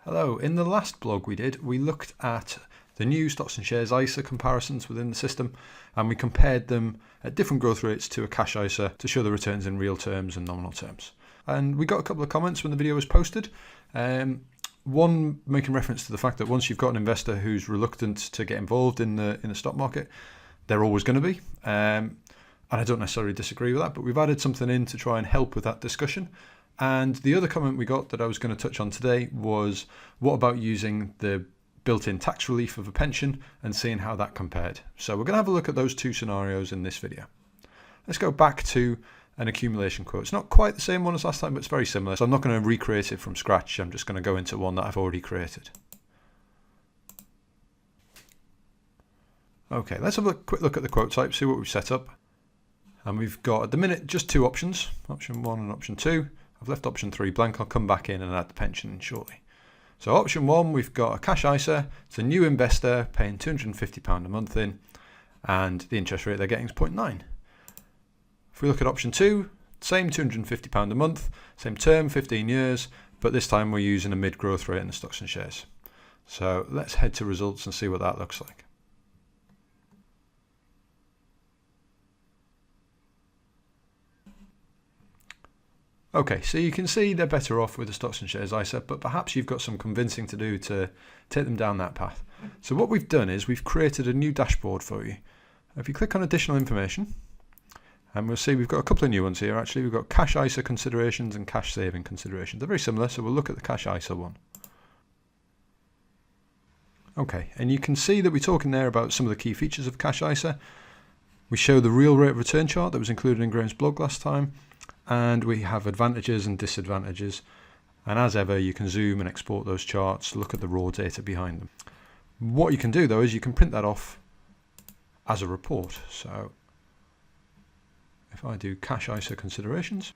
Hello, in the last blog we looked at the new stocks and shares ISA comparisons within the system, and we compared them at different growth rates to a cash ISA to show the returns in real terms and nominal terms. And we got a couple of comments when the video was posted. One making reference to the fact that once you've got an investor who's reluctant to get involved in the stock market, they're always going to be. And I don't necessarily disagree with that, but we've added something in to try and help with that discussion. And the other comment we got that I was going to touch on today was, what about using the built-in tax relief of a pension and seeing how that compared? So we're going to have a look at those two scenarios in this video. Let's go back to an accumulation quote. It's not quite the same one as last time, but it's very similar. So I'm not going to recreate it from scratch. I'm just going to go into one that I've already created. Okay, let's have a quick look at the quote type, see what we've set up. And we've got, at the minute, just two options, option 1 and option 2. I've left option 3 blank. I'll come back in and add the pension shortly. So option 1, we've got a cash ISA. It's a new investor paying £250 a month in, and the interest rate they're getting is 0.9. If we look at option 2, same £250 a month, same term, 15 years, but this time we're using a mid-growth rate in the stocks and shares. So let's head to results and see what that looks like. Okay, so you can see they're better off with the stocks and shares ISA, but perhaps you've got some convincing to do to take them down that path. So what we've done is we've created a new dashboard for you. If you click on additional information, and we'll see we've got a couple of new ones here actually. We've got cash ISA considerations and cash saving considerations. They're very similar, so we'll look at the cash ISA one. Okay, and you can see that we're talking there about some of the key features of cash ISA. We show the real rate of return chart that was included in Graham's blog last time. And we have advantages and disadvantages, and as ever you can zoom and export those charts, look at the raw data behind them. What you can do though is you can print that off as a report. So if I do cash ISA considerations,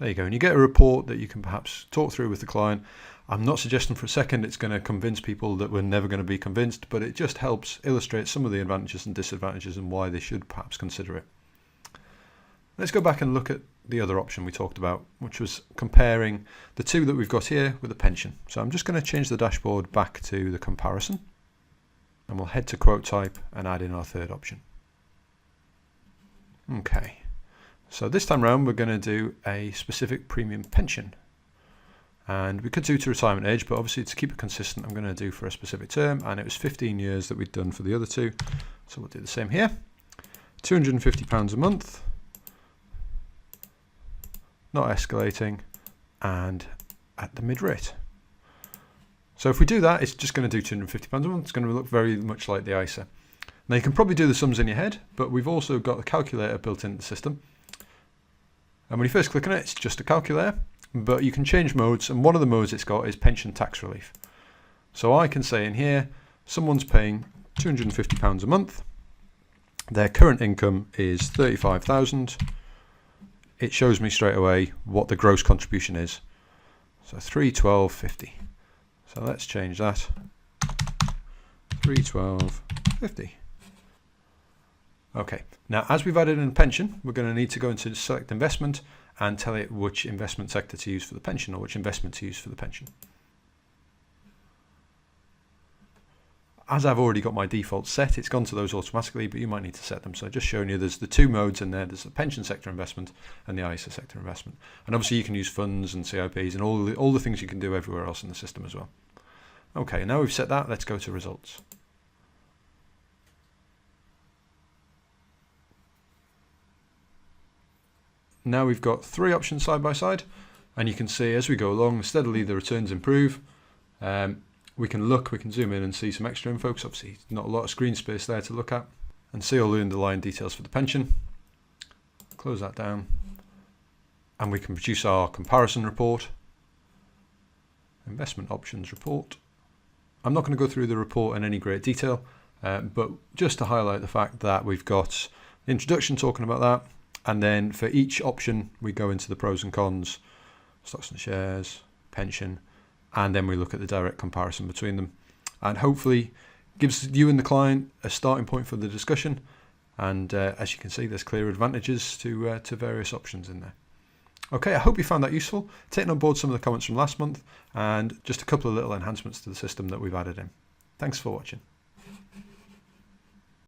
there you go, and you get a report that you can perhaps talk through with the client. I'm not suggesting for a second it's going to convince people that we're never going to be convinced, but it just helps illustrate some of the advantages and disadvantages and why they should perhaps consider it. Let's go back and look at the other option we talked about, which was comparing the two that we've got here with a pension. So I'm just going to change the dashboard back to the comparison, and we'll head to quote type and add in our third option. Okay, so this time around we're going to do a specific premium pension, and we could do to retirement age, but obviously to keep it consistent I'm going to do for a specific term, and it was 15 years that we'd done for the other two, so we'll do the same here. £250 a month, not escalating, and at the mid rate. So if we do that, it's just going to do £250 a month. It's going to look very much like the ISA. Now you can probably do the sums in your head, but we've also got the calculator built into the system. And when you first click on it, it's just a calculator, but you can change modes, and one of the modes it's got is pension tax relief. So I can say in here, someone's paying £250 a month. Their current income is $35,000. It shows me straight away what the gross contribution is. So 312.50. So let's change that. 312.50. Okay, now as we've added in pension, we're going to need to go into select investment and tell it which investment sector to use for the pension, or which investment to use for the pension. As I've already got my default set, it's gone to those automatically, but you might need to set them. So just showing you there's the two modes in there. There's the pension sector investment and the ISA sector investment. And obviously you can use funds and CIPs and all the things you can do everywhere else in the system as well. Okay, now we've set that, let's go to results. Now we've got three options side by side, and you can see as we go along, steadily the returns improve. We can zoom in and see some extra info, because obviously not a lot of screen space there to look at, and see all the underlying details for the pension. Close that down, and we can produce our comparison report, investment options report. I'm not going to go through the report in any great detail, but just to highlight the fact that we've got the introduction talking about that, and then for each option we go into the pros and cons, stocks and shares, pension, and then we look at the direct comparison between them, and hopefully gives you and the client a starting point for the discussion. And as you can see, there's clear advantages to various options in there. Okay, I hope you found that useful, taking on board some of the comments from last month and just a couple of little enhancements to the system that we've added in. Thanks for watching.